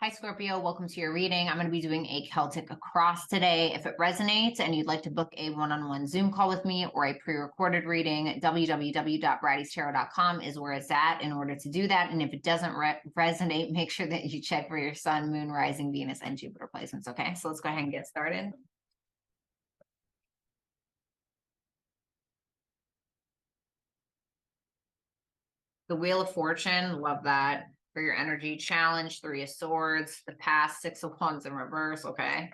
Hi, Scorpio. Welcome to your reading. I'm going to be doing a Celtic across today. If it resonates and you'd like to book a one-on-one Zoom call with me or a pre-recorded reading, www.brattystarot.com is where it's at in order to do that. And if it doesn't resonate, make sure that you check for your sun, moon, rising, Venus, and Jupiter placements. Okay, so let's go ahead and get started. The Wheel of Fortune, love that. For your energy, challenge, Three of Swords, the past, Six of Wands in reverse, okay.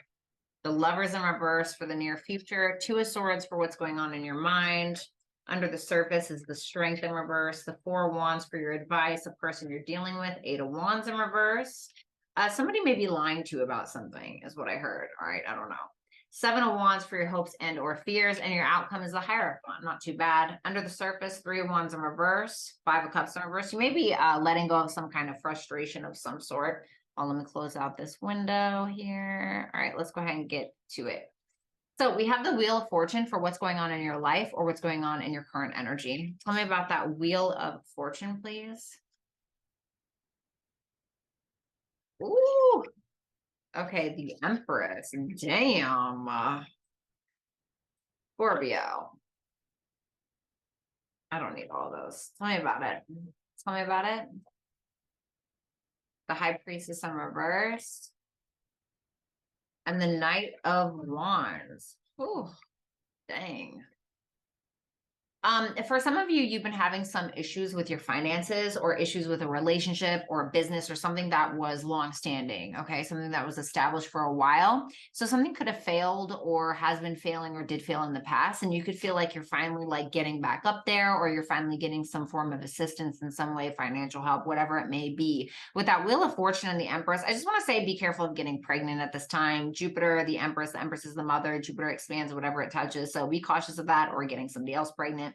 The Lovers in reverse for the near future, Two of Swords for what's going on in your mind. Under the surface is the Strength in reverse, the Four of Wands for your advice, a person you're dealing with, Eight of Wands in reverse. Somebody may be lying to you about something, is what I heard. All right, I don't know. Seven of Wands for your hopes and or fears, and your outcome is the Hierophant. Not too bad. Under the surface, Three of Wands in reverse, Five of Cups in reverse. You may be letting go of some kind of frustration of some sort. Let me close out this window here. All right, let's go ahead and get to it. So we have the Wheel of Fortune for what's going on in your life or what's going on in your current energy. Tell me about that Wheel of Fortune, please. Ooh, okay, the Empress. Damn. Scorpio. I don't need all those. Tell me about it. Tell me about it. The High Priestess in reverse. And the Knight of Wands. Ooh, dang. For some of you, you've been having some issues with your finances or issues with a relationship or a business or something that was long-standing, okay? Something that was established for a while. So something could have failed or has been failing or did fail in the past, and you could feel like you're finally like getting back up there, or you're finally getting some form of assistance in some way, financial help, whatever it may be. With that Wheel of Fortune and the Empress, I just want to say be careful of getting pregnant at this time. Jupiter, the Empress is the mother. Jupiter expands whatever it touches. So be cautious of that or getting somebody else pregnant.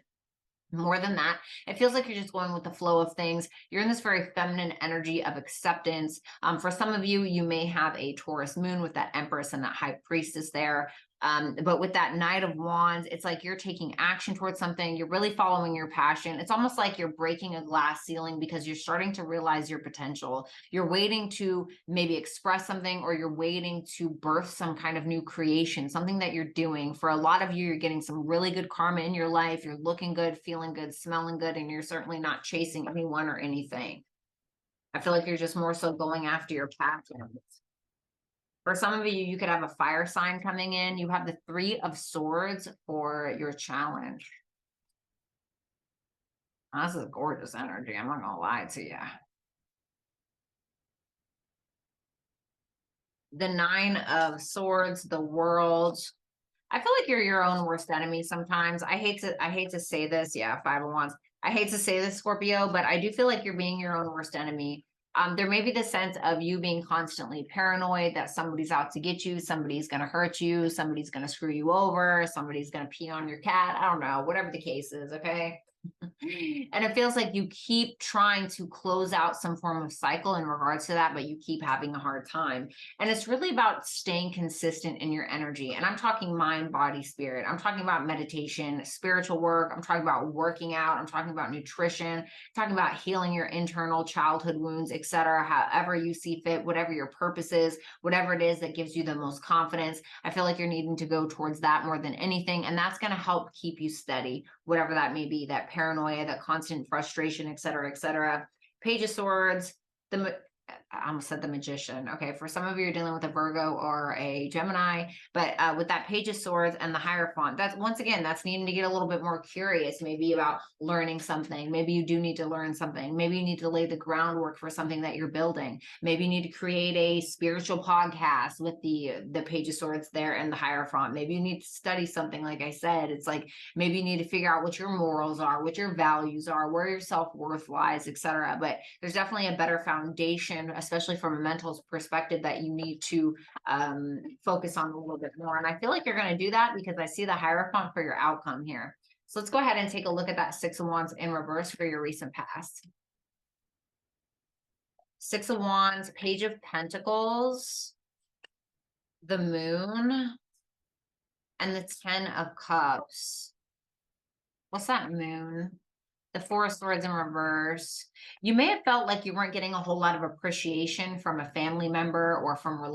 More than that, it feels like you're just going with the flow of things. You're in this very feminine energy of acceptance. For some of you, you may have a Taurus moon with that Empress and that High Priestess there. But with that Knight of Wands, it's like you're taking action towards something. You're really following your passion. It's almost like you're breaking a glass ceiling because you're starting to realize your potential. You're waiting to maybe express something, or you're waiting to birth some kind of new creation, something that you're doing. For a lot of you, you're getting some really good karma in your life. You're looking good, feeling good, smelling good, and you're certainly not chasing anyone or anything. I feel like you're just more so going after your passions. For some of you, you could have a fire sign coming in. You have the Three of Swords for your challenge. Oh, this is gorgeous energy. I'm not going to lie to you. The Nine of Swords, the World. I feel like you're your own worst enemy sometimes. I hate to say this. Yeah, Five of Wands. I hate to say this, Scorpio, but I do feel like you're being your own worst enemy. There may be the sense of you being constantly paranoid that somebody's out to get you, somebody's going to hurt you, somebody's going to screw you over, somebody's going to pee on your cat. I don't know, whatever the case is, okay? And it feels like you keep trying to close out some form of cycle in regards to that, but you keep having a hard time. And it's really about staying consistent in your energy. And I'm talking mind, body, spirit. I'm talking about meditation, spiritual work. I'm talking about working out. I'm talking about nutrition. I'm talking about healing your internal childhood wounds, etc. However you see fit, whatever your purpose is, whatever it is that gives you the most confidence. I feel like you're needing to go towards that more than anything. And that's going to help keep you steady, whatever that may be, that paranoia, that constant frustration, etc., etc. Page of Swords, I almost said the Magician. Okay, for some of you, you're dealing with a Virgo or a Gemini, but with that Page of Swords and the Hierophant, that's once again, that's needing to get a little bit more curious, maybe about learning something. Maybe you do need to learn something. Maybe you need to lay the groundwork for something that you're building. Maybe you need to create a spiritual podcast with the Page of Swords there and the Hierophant. Maybe you need to study something. Like I said, it's like maybe you need to figure out what your morals are, what your values are, where your self-worth lies, etc. But there's definitely a better foundation, especially from a mental perspective, that you need to focus on a little bit more. And I feel like you're going to do that because I see the Hierophant for your outcome here. So let's go ahead and take a look at that Six of Wands in reverse for your recent past. Six of Wands, Page of Pentacles, the Moon, and the Ten of Cups. What's that Moon? The Four of Swords in reverse. You may have felt like you weren't getting a whole lot of appreciation from a family member or from a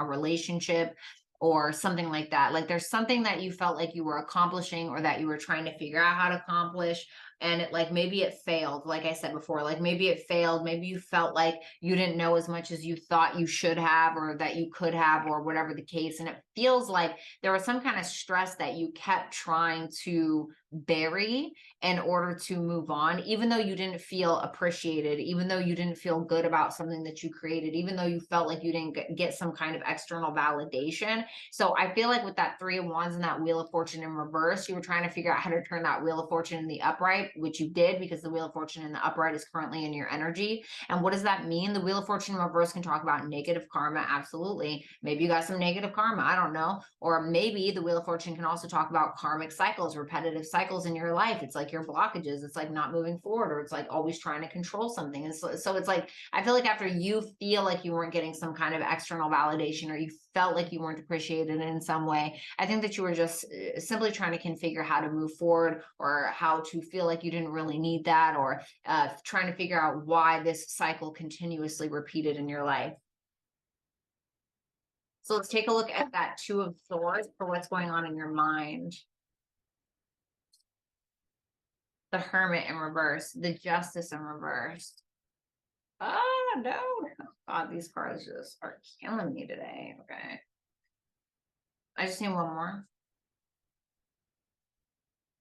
relationship or something like that. Like there's something that you felt like you were accomplishing or that you were trying to figure out how to accomplish. And it like maybe it failed, like I said before, like maybe it failed. Maybe you felt like you didn't know as much as you thought you should have or that you could have, or whatever the case. And it feels like there was some kind of stress that you kept trying to bury in order to move on, even though you didn't feel appreciated, even though you didn't feel good about something that you created, even though you felt like you didn't get some kind of external validation. So I feel like with that Three of Wands and that Wheel of Fortune in reverse, you were trying to figure out how to turn that Wheel of Fortune in the upright, which you did because the Wheel of Fortune in the upright is currently in your energy. And what does that mean? The Wheel of Fortune in reverse can talk about negative karma. Absolutely. Maybe you got some negative karma. I don't know. Or maybe the Wheel of Fortune can also talk about karmic cycles, repetitive cycles in your life. It's like your blockages. It's like not moving forward, or it's like always trying to control something. And so it's like, I feel like after you feel like you weren't getting some kind of external validation, or you felt like you weren't appreciated in some way, I think that you were just simply trying to configure how to move forward, or how to feel like you didn't really need that, or trying to figure out why this cycle continuously repeated in your life. So let's take a look at that Two of Swords for what's going on in your mind. The Hermit in reverse, the Justice in reverse. Oh, no. God, these cards just are killing me today. Okay. I just need one more.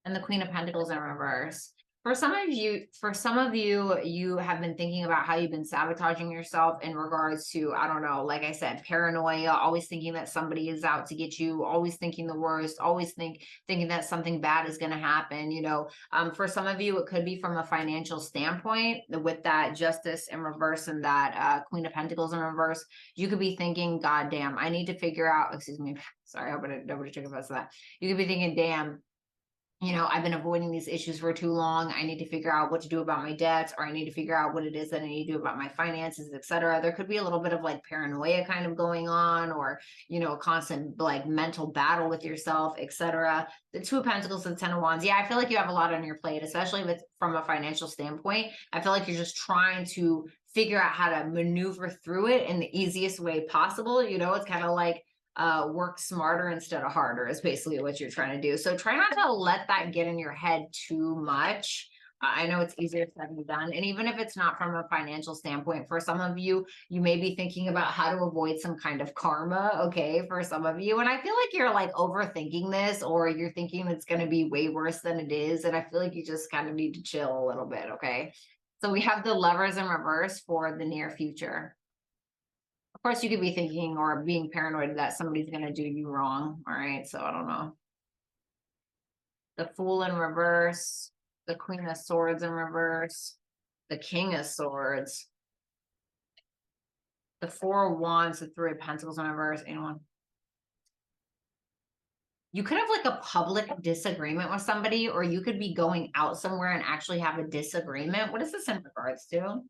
And the Queen of Pentacles in reverse. For some of you, you have been thinking about how you've been sabotaging yourself in regards to, I don't know, like I said, paranoia, always thinking that somebody is out to get you, always thinking the worst, always thinking that something bad is going to happen. For some of you, it could be from a financial standpoint with that Justice in reverse and that Queen of Pentacles in reverse. You could be thinking, God damn, I need to figure out, excuse me, sorry, I hope nobody took offense to that. You could be thinking, damn, I've been avoiding these issues for too long. I need to figure out what to do about my debts, or I need to figure out what it is that I need to do about my finances, etc. There could be a little bit of like paranoia kind of going on, or, a constant like mental battle with yourself, etc. The Two of Pentacles and the 10 of Wands. Yeah, I feel like you have a lot on your plate, especially from a financial standpoint. I feel like you're just trying to figure out how to maneuver through it in the easiest way possible. It's kind of like, work smarter instead of harder is basically what you're trying to do. So try not to let that get in your head too much. I know it's easier said than done. And even if it's not from a financial standpoint, for some of you, you may be thinking about how to avoid some kind of karma, okay, for some of you. And I feel like you're like overthinking this, or you're thinking it's going to be way worse than it is. And I feel like you just kind of need to chill a little bit, okay? So we have the Lovers in reverse for the near future. Of course, you could be thinking or being paranoid that somebody's going to do you wrong. All right. So I don't know. The Fool in reverse, the Queen of Swords in reverse, the King of Swords, the Four of Wands, the Three of Pentacles in reverse. Anyone? You could have like a public disagreement with somebody, or you could be going out somewhere and actually have a disagreement. What is this in regards to?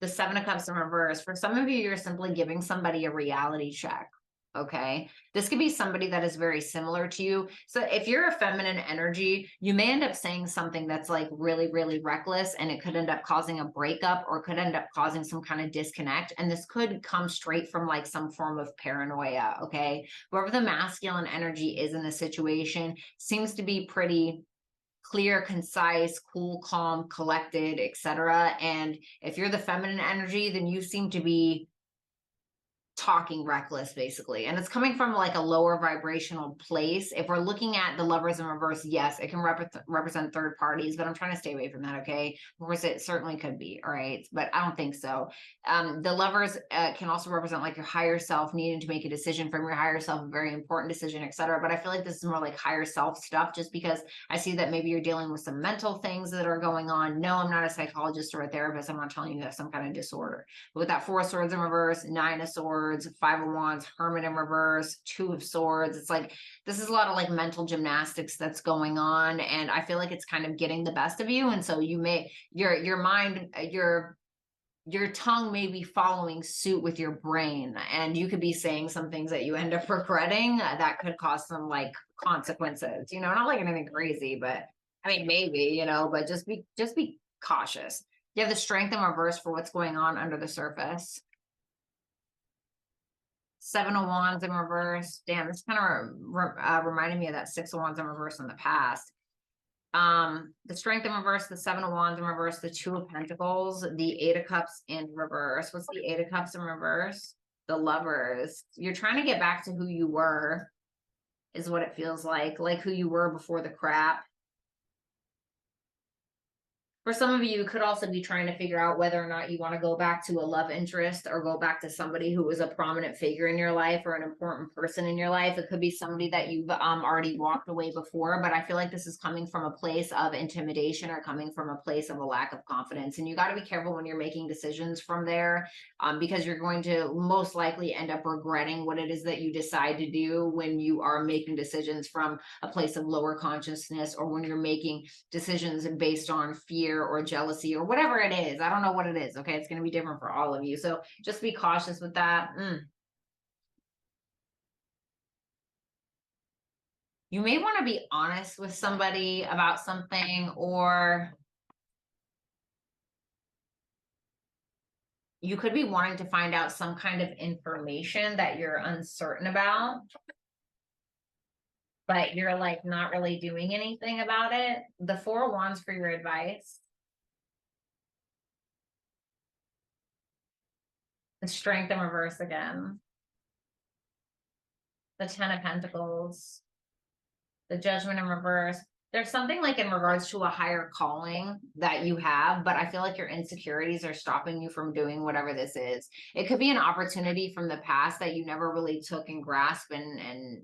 The Seven of Cups in reverse. For some of you, you're simply giving somebody a reality check. Okay. This could be somebody that is very similar to you. So if you're a feminine energy, you may end up saying something that's like really, really reckless, and it could end up causing a breakup, or could end up causing some kind of disconnect. And this could come straight from like some form of paranoia. Okay. Whoever the masculine energy is in the situation seems to be pretty clear, concise, cool, calm, collected, etc. And if you're the feminine energy, then you seem to be talking reckless, basically. And it's coming from like a lower vibrational place. If we're looking at the Lovers in reverse, yes, it can represent third parties, but I'm trying to stay away from that. Okay. Of course, it certainly could be. All right. But I don't think so. The Lovers can also represent like your higher self needing to make a decision from your higher self, a very important decision, etc. But I feel like this is more like higher self stuff, just because I see that maybe you're dealing with some mental things that are going on. No, I'm not a psychologist or a therapist. I'm not telling you you have some kind of disorder. But with that Four of Swords in reverse, Nine of Swords, Five of Wands, Hermit in reverse, Two of Swords. It's like, this is a lot of like mental gymnastics that's going on. And I feel like it's kind of getting the best of you. And so you may, your mind, your tongue may be following suit with your brain, and you could be saying some things that you end up regretting that could cause some like consequences, not like anything crazy, but I mean, maybe, but just be cautious. You have the strength in reverse for what's going on under the surface. Seven of Wands in reverse. Damn, this kind of reminded me of that Six of Wands in reverse in the past. The Strength in reverse, the Seven of Wands in reverse, the Two of Pentacles, the Eight of Cups in reverse. What's the Eight of Cups in reverse? The Lovers. You're trying to get back to who you were, is what it feels like who you were before the crap. For some of you, you could also be trying to figure out whether or not you want to go back to a love interest or go back to somebody who was a prominent figure in your life or an important person in your life. It could be somebody that you've already walked away before, but I feel like this is coming from a place of intimidation or coming from a place of a lack of confidence. And you got to be careful when you're making decisions from there, because you're going to most likely end up regretting what it is that you decide to do when you are making decisions from a place of lower consciousness, or when you're making decisions based on fear or jealousy or whatever it is. I don't know what it is. Okay. It's going to be different for all of you. So just be cautious with that. You may want to be honest with somebody about something, or you could be wanting to find out some kind of information that you're uncertain about, but you're like not really doing anything about it. The Four of Wands for your advice. The Strength in reverse again. The Ten of Pentacles. The Judgment in reverse. There's something like in regards to a higher calling that you have, but I feel like your insecurities are stopping you from doing whatever this is. It could be an opportunity from the past that you never really took and grasped and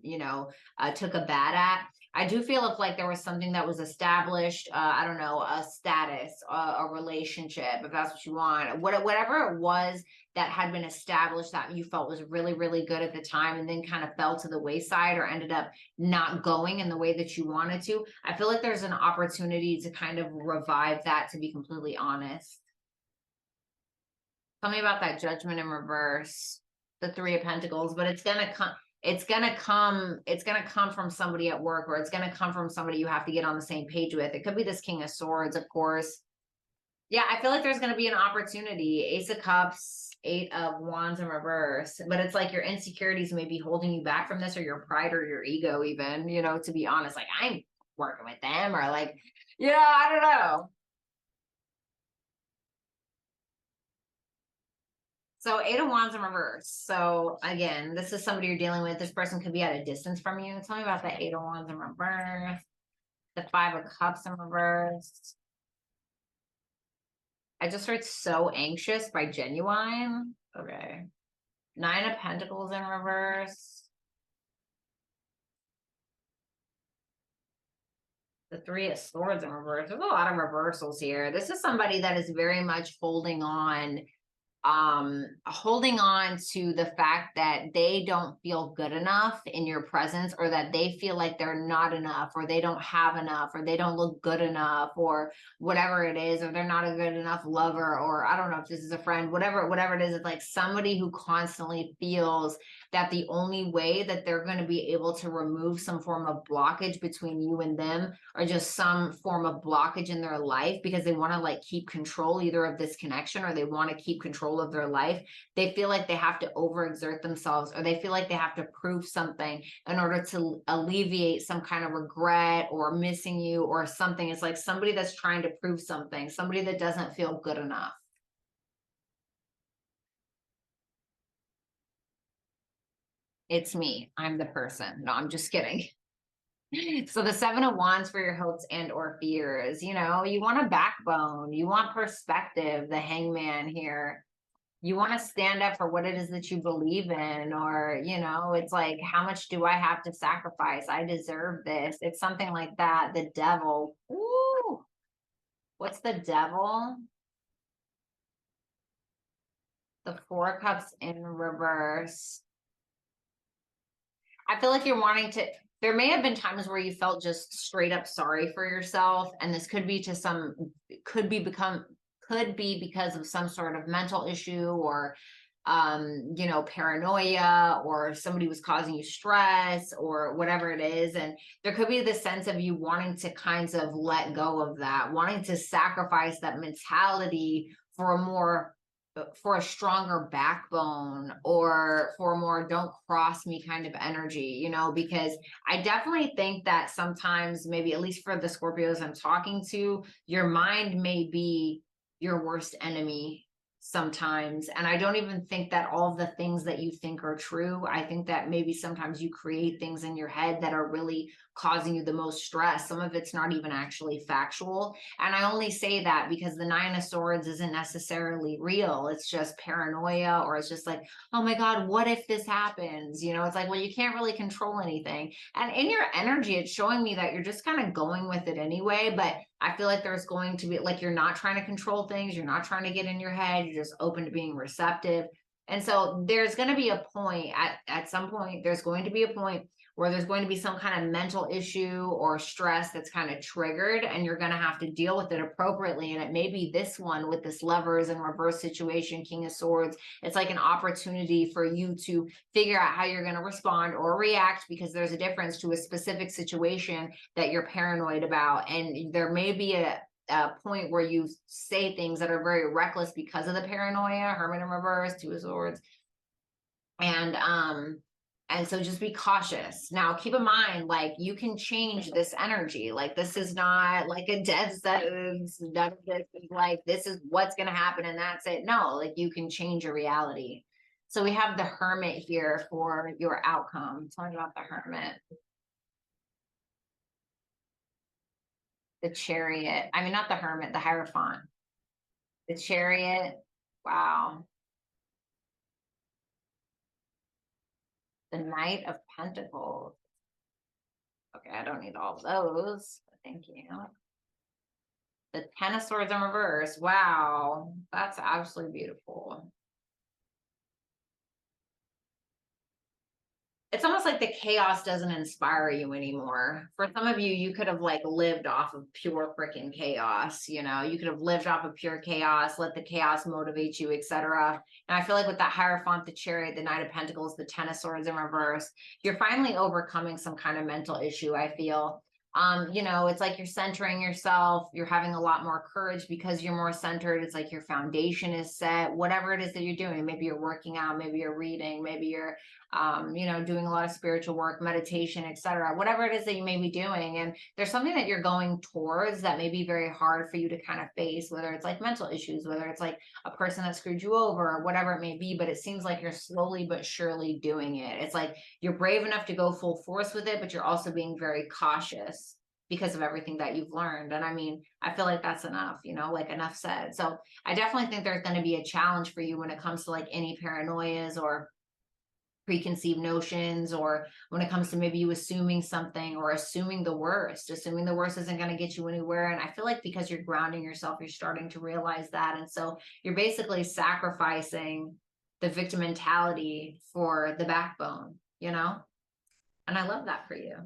took a bad at. I do feel if like there was something that was established, I don't know, a status, a relationship, if that's what you want, whatever it was that had been established that you felt was really, really good at the time and then kind of fell to the wayside or ended up not going in the way that you wanted to. I feel like there's an opportunity to kind of revive that, to be completely honest. Tell me about that Judgment in reverse, the Three of Pentacles, but it's going to come. It's going to come from somebody at work, or it's going to come from somebody you have to get on the same page with. It could be this King of Swords, of course. Yeah, I feel like there's going to be an opportunity. Ace of Cups, Eight of Wands in reverse. But it's like your insecurities may be holding you back from this, or your pride or your ego even, to be honest. Like, I'm working with them, or like, I don't know. So Eight of Wands in reverse. So again, this is somebody you're dealing with. This person could be at a distance from you. Tell me about the Eight of Wands in reverse. The Five of Cups in reverse. I just heard So Anxious by Genuine. Okay. Nine of Pentacles in reverse. The Three of Swords in reverse. There's a lot of reversals here. This is somebody that is very much holding on to the fact that they don't feel good enough in your presence, or that they feel like they're not enough, or they don't have enough, or they don't look good enough, or whatever it is, or they're not a good enough lover, or I don't know if this is a friend, whatever it is. It's like somebody who constantly feels that the only way that they're going to be able to remove some form of blockage between you and them, or just some form of blockage in their life, because they want to like keep control either of this connection, or they want to keep control of their life. They feel like they have to overexert themselves, or they feel like they have to prove something in order to alleviate some kind of regret or missing you or something. It's like somebody that's trying to prove something, somebody that doesn't feel good enough. It's me. I'm the person. No, I'm just kidding. So the Seven of Wands for your hopes and or fears. You want a backbone. You want perspective. The Hangman here. You want to stand up for what it is that you believe in, or, it's like, how much do I have to sacrifice? I deserve this. It's something like that. The Devil. Ooh. What's the Devil? The Four of Cups in reverse. I feel like you're wanting to, there may have been times where you felt just straight up sorry for yourself. And this could be could be because of some sort of mental issue, or you know, paranoia, or somebody was causing you stress or whatever it is. And there could be this sense of you wanting to kind of let go of that, wanting to sacrifice that mentality for a more for a stronger backbone, or for a more don't cross me kind of energy, you know, because I definitely think that sometimes, maybe at least for the Scorpios I'm talking to, your mind may be your worst enemy sometimes. And I don't even think that all the things that you think are true. I think that maybe sometimes you create things in your head that are really causing you the most stress. Some of it's not even actually factual. And I only say that because the Nine of Swords isn't necessarily real. It's just paranoia, or it's just like, oh my God, what if this happens? You know, it's like, well, you can't really control anything. And in your energy, it's showing me that you're just kind of going with it anyway. But I feel like there's going to be, like, you're not trying to control things. You're not trying to get in your head. You're just open to being receptive. And so there's going to be a point at some point, there's going to be a point where there's going to be some kind of mental issue or stress that's kind of triggered, and you're going to have to deal with it appropriately. And it may be this one with this Lovers in reverse situation, King of Swords. It's like an opportunity for you to figure out how you're going to respond or react, because there's a difference to a specific situation that you're paranoid about. And there may be a point where you say things that are very reckless because of the paranoia, Hermit in reverse, Two of Swords. And so just be cautious. Now, keep in mind, like, you can change this energy. Like, this is not like a death sentence. None of this is like, this is what's going to happen and that's it. No, like, you can change your reality. So we have the Hermit here for your outcome. Tell me about the Hermit. The Chariot. I mean, not the Hermit, the Hierophant. The Chariot. Wow. The Knight of Pentacles. Okay, I don't need all of those. Thank you. The Ten of Swords in reverse. Wow, that's absolutely beautiful. It's almost like the chaos doesn't inspire you anymore. For some of you, you could have like lived off of pure freaking chaos. You know, you could have lived off of pure chaos, let the chaos motivate you, etc. And I feel like with that Hierophant, the Chariot, the Knight of Pentacles, the Ten of Swords in reverse, you're finally overcoming some kind of mental issue, I feel. You know, it's like you're centering yourself, you're having a lot more courage because you're more centered. It's like your foundation is set, whatever it is that you're doing. Maybe you're working out, maybe you're reading, maybe you're you know, doing a lot of spiritual work, meditation, etc. Whatever it is that you may be doing, and there's something that you're going towards that may be very hard for you to kind of face, whether it's like mental issues, whether it's like a person that screwed you over, or whatever it may be. But it seems like you're slowly but surely doing it. It's like you're brave enough to go full force with it, but you're also being very cautious because of everything that you've learned. And I mean, I feel like that's enough, you know, like, enough said. So I definitely think there's going to be a challenge for you when it comes to like any paranoias or preconceived notions, or when it comes to maybe you assuming something, or assuming the worst. Assuming the worst isn't going to get you anywhere. And I feel like because you're grounding yourself, you're starting to realize that. And so you're basically sacrificing the victim mentality for the backbone, you know? And I love that for you.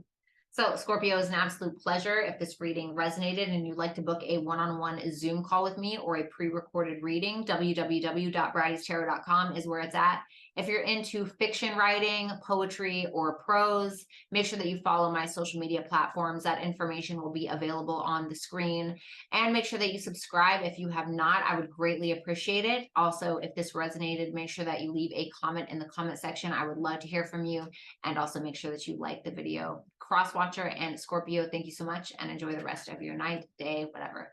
So Scorpio, is an absolute pleasure. If this reading resonated and you'd like to book a one-on-one Zoom call with me or a pre-recorded reading, www.brattystarot.com is where it's at. If you're into fiction writing, poetry, or prose, make sure that you follow my social media platforms. That information will be available on the screen. And make sure that you subscribe if you have not. I would greatly appreciate it. Also, if this resonated, make sure that you leave a comment in the comment section. I would love to hear from you. And also make sure that you like the video. Crosswatcher and Scorpio, thank you so much, and enjoy the rest of your night, day, whatever.